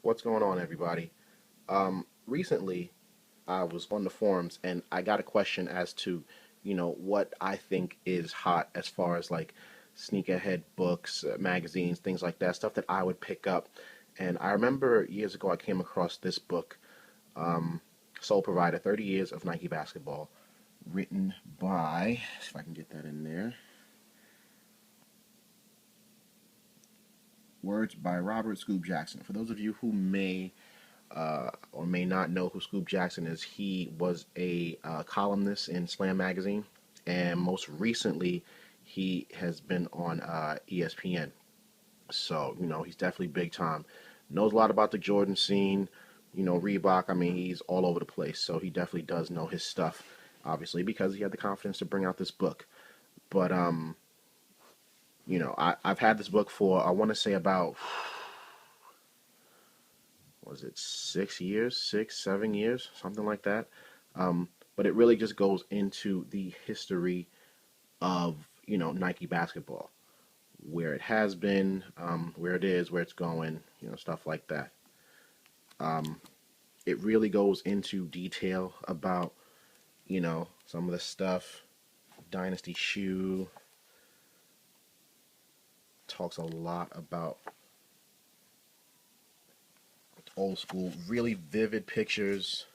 What's going on, everybody? Recently, I was on the forums and I got a question as to, what I think is hot as far as like sneakerhead books, magazines, things like that, stuff that I would pick up. And I remember years ago I came across this book, um, Sole Provider, 30 Years of Nike Basketball, written by, if I can get that in there, words by Robert Scoop Jackson. For those of you who may or may not know who Scoop Jackson is, he was a columnist in Slam Magazine, and most recently, he has been on ESPN. So, he's definitely big time. Knows a lot about the Jordan scene, Reebok. I mean, he's all over the place. So, he definitely does know his stuff, obviously, because he had the confidence to bring out this book. But, I've had this book for, I want to say about was it 6 years, 6, 7 years, something like that. But it really just goes into the history of Nike basketball, where it has been, where it is, where it's going, stuff like that. Um, it really goes into detail about some of the stuff. Dynasty shoe talks a lot about old school, really vivid pictures.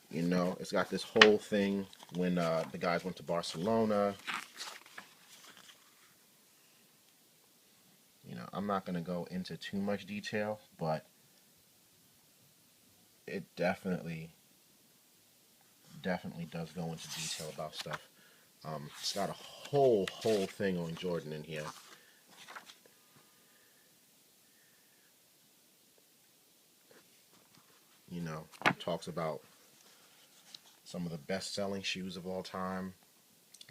It's got this whole thing when the guys went to Barcelona. I'm not going to go into too much detail, but it definitely does go into detail about stuff. It's got a whole thing on Jordan in here. It talks about some of the best-selling shoes of all time.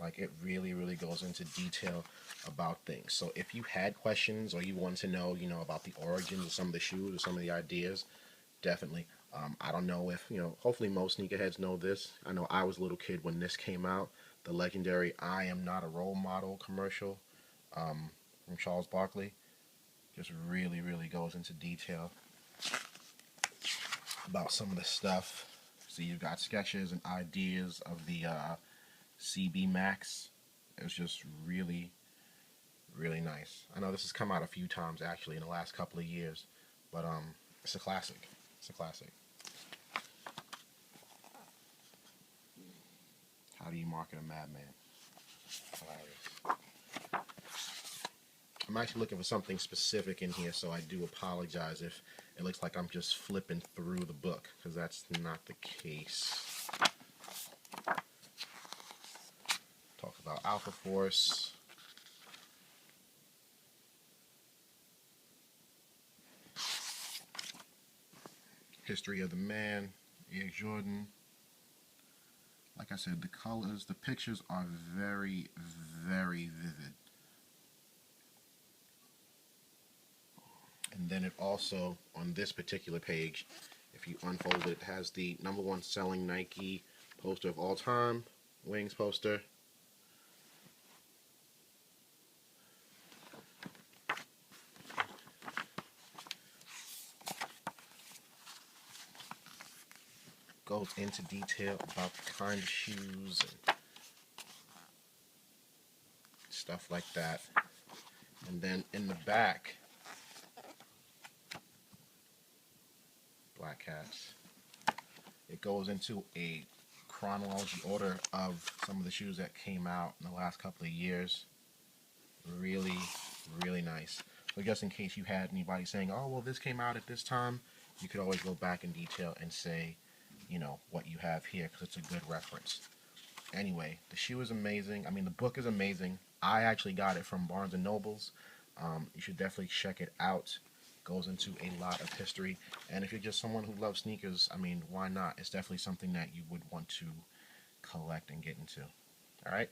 Like, it really goes into detail about things. So if you had questions or you want to know, about the origins of some of the shoes or some of the ideas, definitely. I don't know if, hopefully most sneakerheads know this. I know I was a little kid when this came out. The legendary I Am Not a Role Model commercial from Charles Barkley just really goes into detail about some of the stuff. So you've got sketches and ideas of the CB Max. It was just really nice. I know this has come out a few times actually in the last couple of years, but it's a classic. It's a classic. How do you market a madman? Hilarious. I'm actually looking for something specific in here, so I do apologize if it looks like I'm just flipping through the book, because that's not the case. Talk about Alpha Force. History of the man, Air Jordan. Like I said, the colors, the pictures are very vivid. And then it also, on this particular page, if you unfold it, it has the #1 selling Nike poster of all time, Wings poster. Goes into detail about the kind of shoes and stuff like that. And then in the back, Black Cats, it goes into a chronology order of some of the shoes that came out in the last couple of years. Really nice. So just in case you had anybody saying, oh, well, this came out at this time, you could always go back in detail and say, what you have here, because it's a good reference. Anyway, the shoe is amazing. I mean, the book is amazing. I actually got it from Barnes & Nobles. You should definitely check it out. Goes into a lot of history. And if you're just someone who loves sneakers, I mean, why not? It's definitely something that you would want to collect and get into. All right?